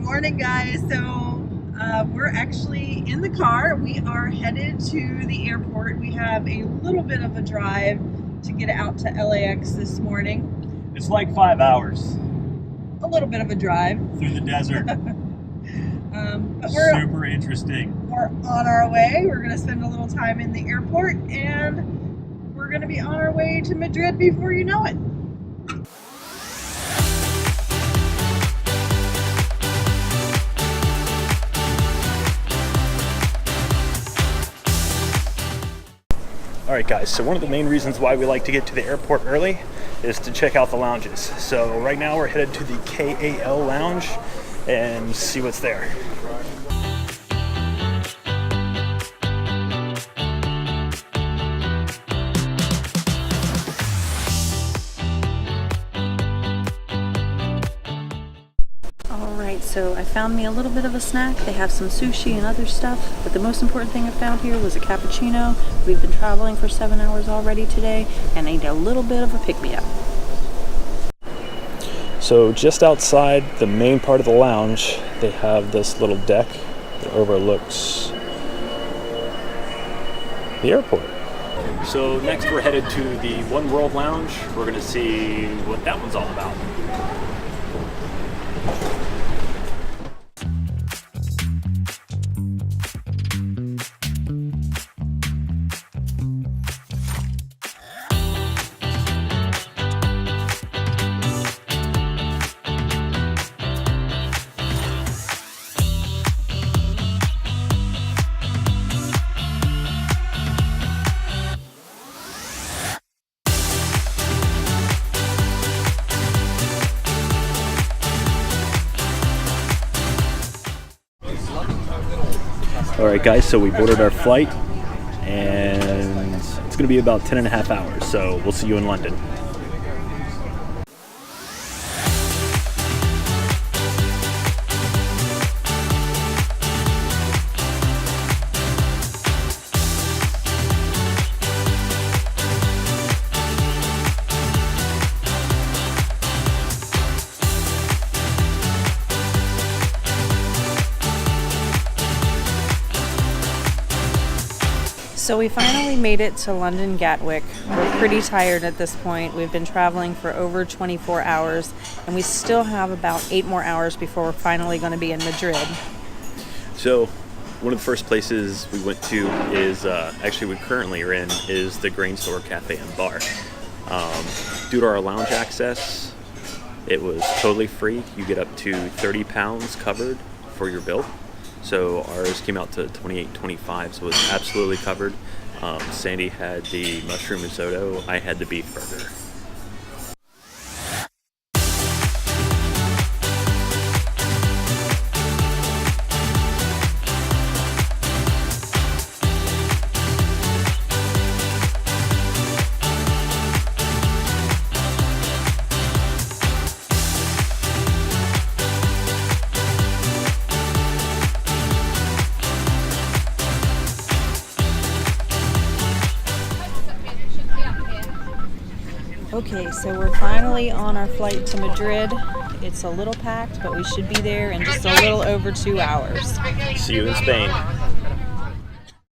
Morning, guys. So we're actually in the car. We are headed to the airport. We have a little bit of a drive to get out to LAX this morning. It's like 5 hours. A little bit of a drive. Through the desert. But we're super interesting. We're on our way. We're going to spend a little time in the airport, and we're going to be on our way to Madrid before you know it. Alright guys, so one of the main reasons why we like to get to the airport early is to check out the lounges. So right now we're headed to the KAL lounge and see what's there. Alright, so I found me a little bit of a snack. They have some sushi and other stuff, but the most important thing I found here was a cappuccino. We've been traveling for 7 hours already today, and I need a little bit of a pick-me-up. So just outside the main part of the lounge, they have this little deck that overlooks the airport. So next we're headed to the One World Lounge. We're going to see what that one's all about. Alright guys, so we boarded our flight and it's going to be about 10.5 hours, so we'll see you in London. So we finally made it to London Gatwick. We're pretty tired at this point. We've been traveling for over 24 hours, and we still have about 8 more hours before we're finally going to be in Madrid. So one of the first places we went to is, actually we currently are in, is the Grain Store Cafe and Bar. Due to our lounge access, it was totally free. You get up to £30 covered for your bill. So ours came out to $28.25, so it was absolutely covered. Sandy had the mushroom risotto, I had the beef burger. Okay, so we're finally on our flight to Madrid. It's a little packed, but we should be there in just a little over 2 hours. See you in Spain.